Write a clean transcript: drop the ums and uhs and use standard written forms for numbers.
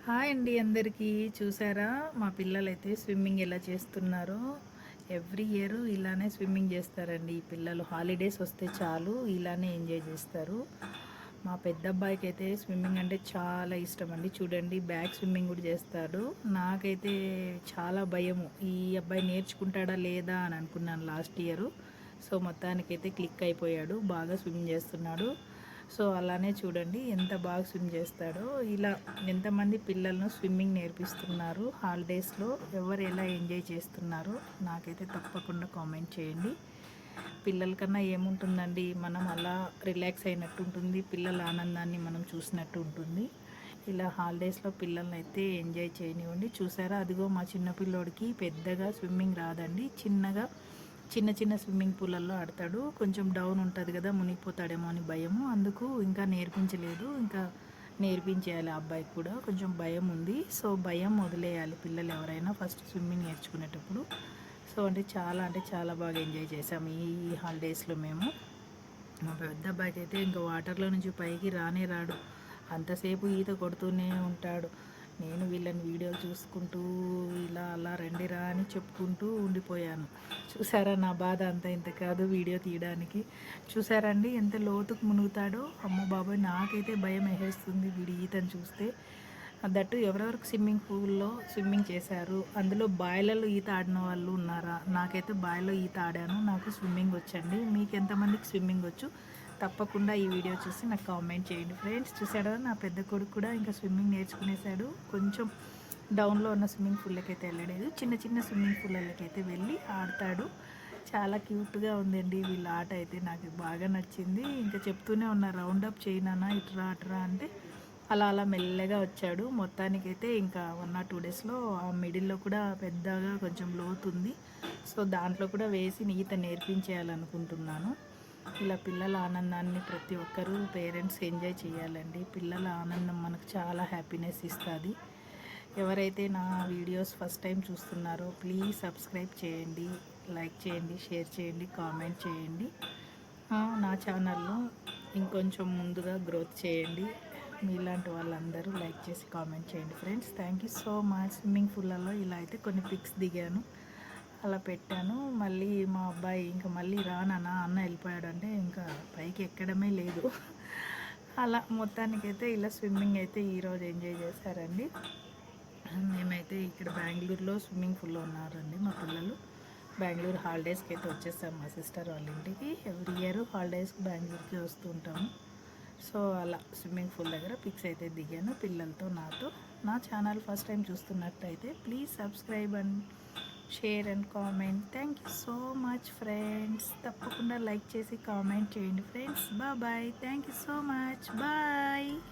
Hi అండి అందరికీ. చూసారా మా పిల్లలైతే స్విమ్మింగ్ ఎలా చేస్తున్నారో. ఎవ్రీ ఇయర్ ఇలానే స్విమ్మింగ్ చేస్తారండి ఈ పిల్లలు. హాలిడేస్ వస్తే చాలు ఇలానే ఎంజాయ్ చేస్తారు. మా పెద్ద అబ్బాయికి అయితే స్విమ్మింగ్ అంటే చాలా ఇష్టం అండి. చూడండి బ్యాక్ స్విమ్మింగ్ కూడా చేస్తాడు. నాకైతే చాలా భయము, ఈ అబ్బాయి నేర్చుకుంటాడా లేదా అని అనుకున్నాను లాస్ట్ ఇయర్. సో మొత్తానికైతే క్లిక్ అయిపోయాడు, బాగా స్విమ్ చేస్తున్నాడు. సో అలానే చూడండి ఎంత బాగా స్విమ్ చేస్తాడో. ఇలా ఎంతమంది పిల్లలను స్విమ్మింగ్ నేర్పిస్తున్నారు హాలిడేస్లో, ఎవరు ఎలా ఎంజాయ్ చేస్తున్నారో నాకైతే తప్పకుండా కామెంట్ చేయండి. పిల్లల కన్నా ఏముంటుందండి, మనం అలా రిలాక్స్ అయినట్టు ఉంటుంది, పిల్లల ఆనందాన్ని మనం చూసినట్టు ఉంటుంది. ఇలా హాలిడేస్లో పిల్లల్ని అయితే ఎంజాయ్ చేయనివ్వండి. చూసారా, అదిగో మా చిన్న పిల్లోడికి పెద్దగా స్విమ్మింగ్ రాదండి, చిన్న చిన్న స్విమ్మింగ్ పూలల్లో ఆడతాడు. కొంచెం డౌన్ ఉంటుంది కదా, మునిగిపోతాడేమో అని భయము, అందుకు ఇంకా నేర్పించలేదు. ఇంకా నేర్పించేయాలి. ఆ అబ్బాయికి కూడా కొంచెం భయం ఉంది. సో భయం వదిలేయాలి పిల్లలు ఎవరైనా ఫస్ట్ స్విమ్మింగ్ నేర్చుకునేటప్పుడు. సో అంటే చాలా బాగా ఎంజాయ్ చేసాము ఈ హాలిడేస్లో మేము. మా పెద్ద అబ్బాయికి అయితే ఇంకా వాటర్లో నుంచి పైకి రానే రాడు, అంతసేపు ఈత కొడుతూనే ఉంటాడు. నేను వీళ్ళని వీడియోలు చూసుకుంటూ ఇలా అలా రండిరా అని చెప్పుకుంటూ ఉండిపోయాను. చూసారా నా బాధ అంతా ఇంత కాదు వీడియో తీయడానికి. చూసారండి ఎంత లోతుకు మునుగుతాడో. అమ్మ బాబాయ్, నాకైతే భయం వేసేస్తుంది వీడి ఈతను చూస్తే. దట్టు ఎవరెవరికి స్విమ్మింగ్ పూల్లో స్విమ్మింగ్ చేశారు, అందులో బాయిలలో ఈత ఆడిన వాళ్ళు ఉన్నారా? నాకైతే బాయిలో ఈత ఆడాను, నాకు స్విమ్మింగ్ వచ్చండి. మీకు ఎంతమందికి స్విమ్మింగ్ వచ్చు తప్పకుండా ఈ వీడియో చూసి నాకు కామెంట్ చేయండి ఫ్రెండ్స్. చూసాడా నా పెద్ద కొడుకు కూడా ఇంకా స్విమ్మింగ్ నేర్చుకునేసాడు. కొంచెం డౌన్లో ఉన్న స్విమ్మింగ్ పూల్లకి అయితే వెళ్ళలేదు, చిన్న చిన్న స్విమ్మింగ్ పూల్లకి అయితే వెళ్ళి ఆడతాడు. చాలా క్యూట్గా ఉందండి వీళ్ళ ఆట అయితే, నాకు బాగా నచ్చింది. ఇంకా చెప్తూనే ఉన్నా రౌండప్ చేయనా ఇట్రా అట్రా అంటే అలా అలా మెల్లగా వచ్చాడు. మొత్తానికైతే ఇంకా 1 or 2 డేస్లో ఆ మిడిల్లో కూడా పెద్దగా కొంచెం లోతుంది. సో దాంట్లో కూడా వేసి ఈత నేర్పించేయాలనుకుంటున్నాను. ఇలా పిల్లల ఆనందాన్ని ప్రతి ఒక్కరూ పేరెంట్స్ ఎంజాయ్ చేయాలండి. పిల్లల ఆనందం మనకు చాలా హ్యాపీనెస్ ఇస్తుంది. ఎవరైతే నా వీడియోస్ ఫస్ట్ టైం చూస్తున్నారో ప్లీజ్ సబ్స్క్రైబ్ చేయండి, లైక్ చేయండి, షేర్ చేయండి, కామెంట్ చేయండి. నా ఛానల్ను ఇంకొంచెం ముందుగా గ్రోత్ చేయండి. మీలాంటి వాళ్ళందరూ లైక్ చేసి కామెంట్ చేయండి friends. Thank you so much. Swimming పూల్లో ఇలా అయితే కొన్ని పిక్స్ దిగాను, అలా పెట్టాను. మళ్ళీ మా అబ్బాయి ఇంకా మళ్ళీ రానా అన్న వెళ్ళిపోయాడు అంటే ఇంకా పైకి ఎక్కడమే లేదు. అలా మొత్తానికైతే ఇలా స్విమ్మింగ్ అయితే ఈరోజు ఎంజాయ్ చేశారండి. మేమైతే ఇక్కడ బెంగళూరులో స్విమ్మింగ్ పూల్లో ఉన్నారండి మా పిల్లలు. బెంగళూరు హాలిడేస్కి అయితే వచ్చేసాము మా సిస్టర్ వాళ్ళ ఇంటికి. ఎవ్రీ ఇయర్ హాలిడేస్కి బెంగళూరుకి వస్తూ ఉంటాము. సో అలా స్విమ్మింగ్ పూల్ దగ్గర పిక్స్ అయితే దిగాను పిల్లలతో నాతో. నా ఛానల్ ఫస్ట్ టైం చూస్తున్నట్టయితే please subscribe and share and comment. Thank you so much friends. తప్పకుండా లైక్ చేసి కామెంట్ చేయండి friends. Bye. Thank you so much. Bye.